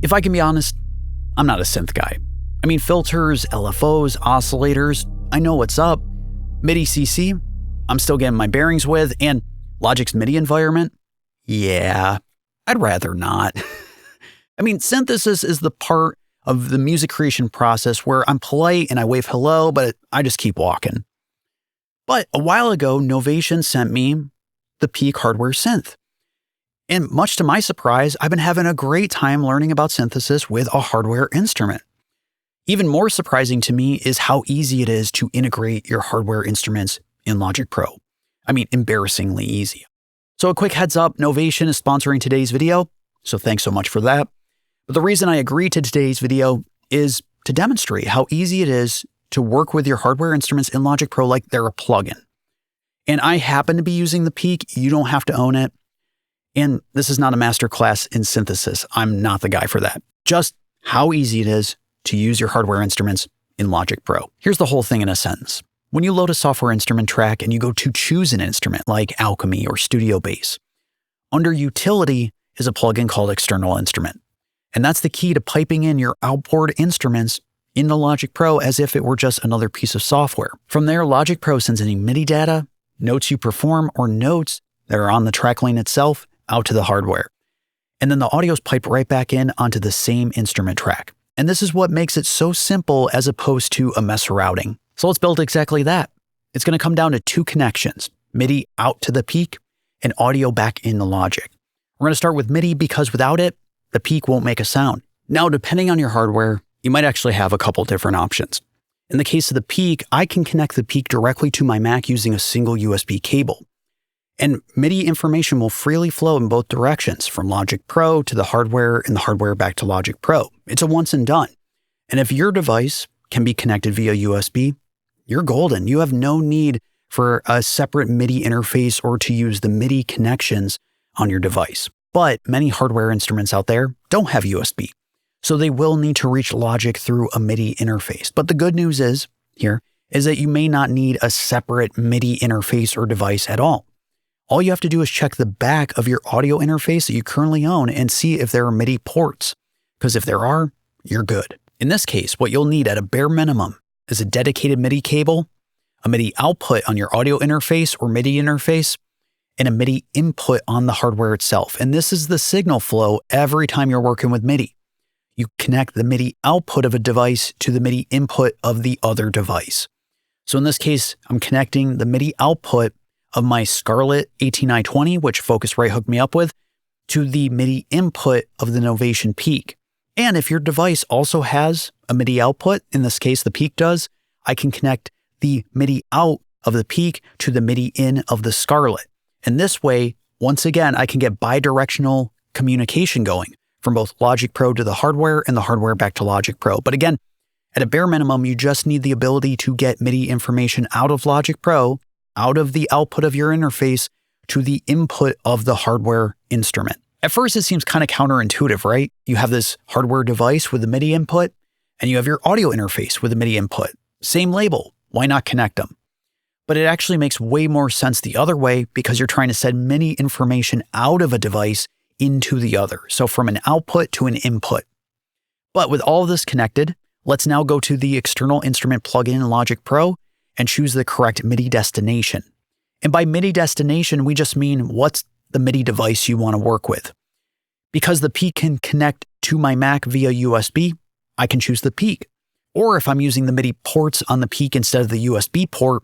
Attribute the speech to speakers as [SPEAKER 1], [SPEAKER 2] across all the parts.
[SPEAKER 1] If I can be honest, I'm not a synth guy. I mean, filters, LFOs, oscillators, I know what's up. MIDI CC, I'm still getting my bearings with, and Logic's MIDI environment, yeah, I'd rather not. I mean, synthesis is the part of the music creation process where I'm polite and I wave hello, but I just keep walking. But a while ago, Novation sent me the Peak hardware synth. And much to my surprise, I've been having a great time learning about synthesis with a hardware instrument. Even more surprising to me is how easy it is to integrate your hardware instruments in Logic Pro. I mean, embarrassingly easy. So a quick heads up, Novation is sponsoring today's video, so thanks so much for that. But the reason I agreed to today's video is to demonstrate how easy it is to work with your hardware instruments in Logic Pro like they're a plugin. And I happen to be using the Peak, you don't have to own it. And this is not a masterclass in synthesis, I'm not the guy for that. Just how easy it is to use your hardware instruments in Logic Pro. Here's the whole thing in a sentence. When you load a software instrument track and you go to choose an instrument like Alchemy or Studio Bass, under Utility is a plugin called External Instrument. And that's the key to piping in your outboard instruments into Logic Pro as if it were just another piece of software. From there, Logic Pro sends any MIDI data, notes you perform, or notes that are on the track lane itself out to the hardware. And then the audio's piped right back in onto the same instrument track. And this is what makes it so simple as opposed to a mess routing. So let's build exactly that. It's going to come down to two connections, MIDI out to the Peak and audio back into Logic. We're going to start with MIDI because without it, the Peak won't make a sound. Now, depending on your hardware, you might actually have a couple different options. In the case of the Peak, I can connect the Peak directly to my Mac using a single USB cable. And MIDI information will freely flow in both directions, from Logic Pro to the hardware and the hardware back to Logic Pro. It's a once and done. And if your device can be connected via USB, you're golden. You have no need for a separate MIDI interface or to use the MIDI connections on your device. But many hardware instruments out there don't have USB, so they will need to reach Logic through a MIDI interface. But the good news is that you may not need a separate MIDI interface or device at all. All you have to do is check the back of your audio interface that you currently own and see if there are MIDI ports, because if there are, you're good. In this case, what you'll need at a bare minimum is a dedicated MIDI cable, a MIDI output on your audio interface or MIDI interface, and a MIDI input on the hardware itself. And this is the signal flow every time you're working with MIDI. You connect the MIDI output of a device to the MIDI input of the other device. So in this case, I'm connecting the MIDI output of my Scarlett 18920, which Focusrite hooked me up with, to the MIDI input of the Novation Peak. And if your device also has a MIDI output, in this case the Peak does, I can connect the MIDI out of the Peak to the MIDI in of the Scarlett. And this way, once again, I can get bi-directional communication going from both Logic Pro to the hardware and the hardware back to Logic Pro. But again, at a bare minimum, you just need the ability to get MIDI information out of Logic Pro, out of the output of your interface to the input of the hardware instrument. At first, it seems kind of counterintuitive, right? You have this hardware device with a MIDI input, and you have your audio interface with a MIDI input. Same label, why not connect them? But it actually makes way more sense the other way because you're trying to send MIDI information out of a device into the other. So from an output to an input. But with all of this connected, let's now go to the external instrument plugin in Logic Pro and choose the correct MIDI destination. And by MIDI destination, we just mean what's the MIDI device you want to work with. Because the Peak can connect to my Mac via USB, I can choose the Peak. Or if I'm using the MIDI ports on the Peak instead of the USB port,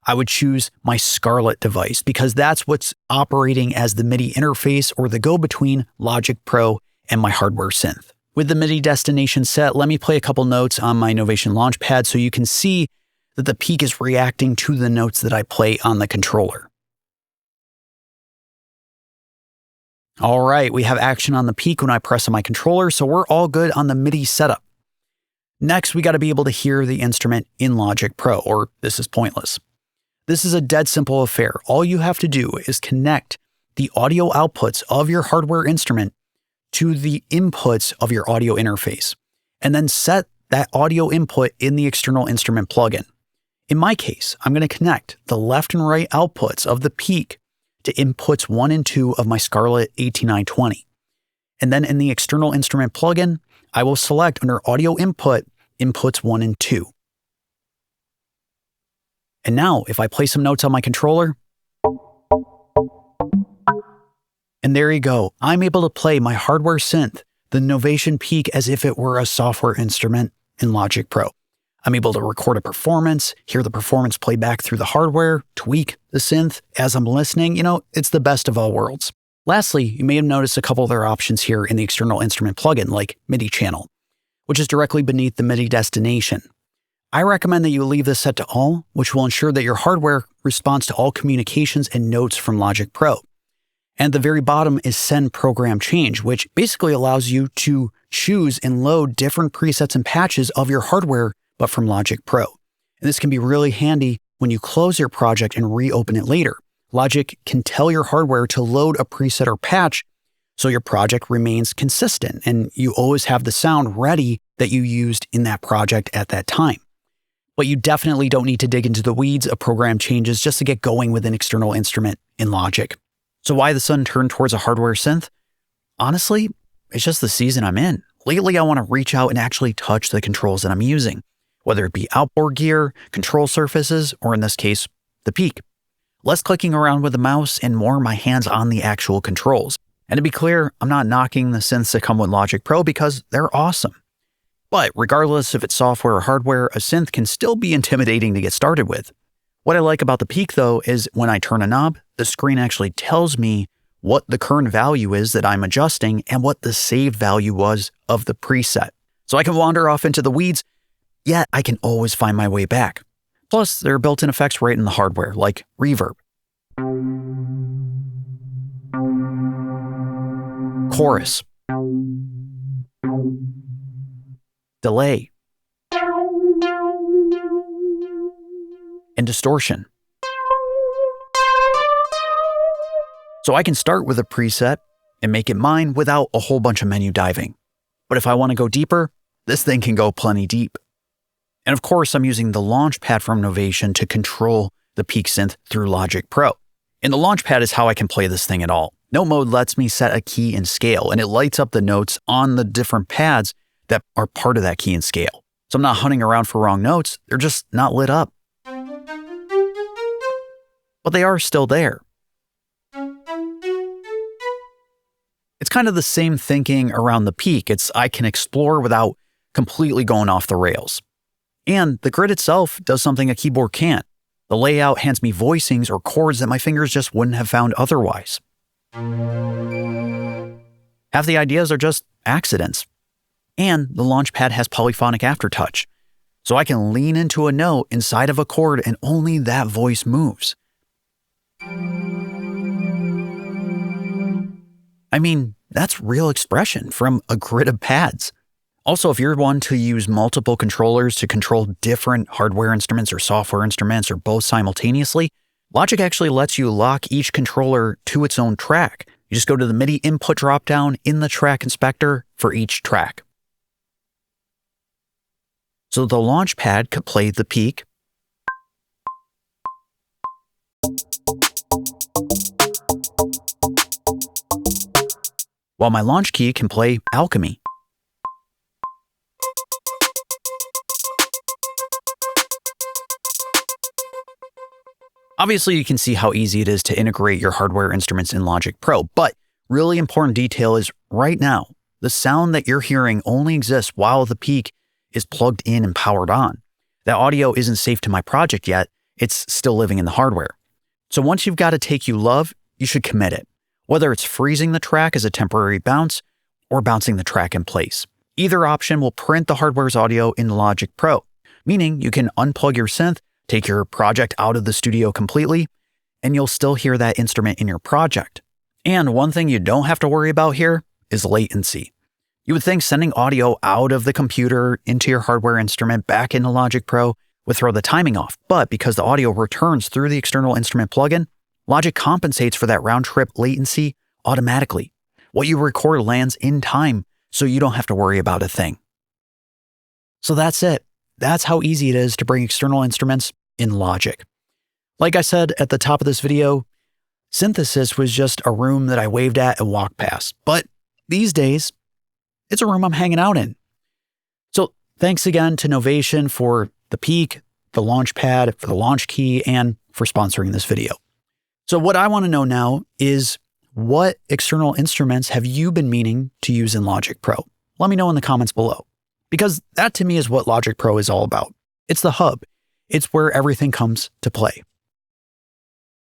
[SPEAKER 1] I would choose my Scarlett device because that's what's operating as the MIDI interface or the go-between Logic Pro and my hardware synth. With the MIDI destination set, let me play a couple notes on my Novation Launchpad so you can see that the Peak is reacting to the notes that I play on the controller. All right, we have action on the Peak when I press on my controller, so we're all good on the MIDI setup. Next, we got to be able to hear the instrument in Logic Pro, or this is pointless. This is a dead simple affair. All you have to do is connect the audio outputs of your hardware instrument to the inputs of your audio interface, and then set that audio input in the external instrument plugin. In my case, I'm going to connect the left and right outputs of the Peak to inputs 1 and 2 of my Scarlett 18920. And then in the external instrument plugin, I will select under audio input, inputs 1 and 2. And now if I play some notes on my controller, and there you go, I'm able to play my hardware synth, the Novation Peak, as if it were a software instrument in Logic Pro. I'm able to record a performance, hear the performance play back through the hardware, tweak the synth as I'm listening. It's the best of all worlds. Lastly, you may have noticed a couple other options here in the external instrument plugin, like MIDI channel, which is directly beneath the MIDI destination. I recommend that you leave this set to all, which will ensure that your hardware responds to all communications and notes from Logic Pro. And at the very bottom is Send Program Change, which basically allows you to choose and load different presets and patches of your hardware, but from Logic Pro. And this can be really handy when you close your project and reopen it later. Logic can tell your hardware to load a preset or patch so your project remains consistent and you always have the sound ready that you used in that project at that time. But you definitely don't need to dig into the weeds of program changes just to get going with an external instrument in Logic. So why the sudden turn towards a hardware synth? Honestly, it's just the season I'm in. Lately, I want to reach out and actually touch the controls that I'm using, whether it be outboard gear, control surfaces, or in this case, the Peak. Less clicking around with the mouse and more my hands on the actual controls. And to be clear, I'm not knocking the synths that come with Logic Pro because they're awesome. But regardless if it's software or hardware, a synth can still be intimidating to get started with. What I like about the Peak though is when I turn a knob, the screen actually tells me what the current value is that I'm adjusting and what the saved value was of the preset. So I can wander off into the weeds, yet I can always find my way back. Plus, there are built-in effects right in the hardware, like reverb, chorus, delay, and distortion. So I can start with a preset and make it mine without a whole bunch of menu diving. But if I want to go deeper, this thing can go plenty deep. And of course, I'm using the Launchpad from Novation to control the Peak synth through Logic Pro. And the Launchpad is how I can play this thing at all. Note mode lets me set a key and scale, and it lights up the notes on the different pads that are part of that key and scale. So I'm not hunting around for wrong notes, they're just not lit up. But they are still there. It's kind of the same thinking around the Peak. I can explore without completely going off the rails. And the grid itself does something a keyboard can't. The layout hands me voicings or chords that my fingers just wouldn't have found otherwise. Half the ideas are just accidents. And the Launchpad has polyphonic aftertouch, so I can lean into a note inside of a chord and only that voice moves. I mean, that's real expression from a grid of pads. Also, if you're one to use multiple controllers to control different hardware instruments or software instruments or both simultaneously, Logic actually lets you lock each controller to its own track. You just go to the MIDI input dropdown in the track inspector for each track. So the Launchpad could play the Peak, while my launch key can play Alchemy. Obviously, you can see how easy it is to integrate your hardware instruments in Logic Pro, but really important detail is right now, the sound that you're hearing only exists while the Peak is plugged in and powered on. That audio isn't safe to my project yet, it's still living in the hardware. So once you've got a take you love, you should commit it, whether it's freezing the track as a temporary bounce or bouncing the track in place. Either option will print the hardware's audio in Logic Pro, meaning you can unplug your synth, take your project out of the studio completely, and you'll still hear that instrument in your project. And one thing you don't have to worry about here is latency. You would think sending audio out of the computer into your hardware instrument back into Logic Pro would throw the timing off, but because the audio returns through the external instrument plugin, Logic compensates for that round-trip latency automatically. What you record lands in time, so you don't have to worry about a thing. So that's it. That's how easy it is to bring external instruments in Logic. Like I said at the top of this video, synthesis was just a room that I waved at and walked past. But these days, it's a room I'm hanging out in. So thanks again to Novation for the Peak, the Launchpad, for the launch key, and for sponsoring this video. So what I want to know now is, what external instruments have you been meaning to use in Logic Pro? Let me know in the comments below, because that to me is what Logic Pro is all about. It's the hub. It's where everything comes to play.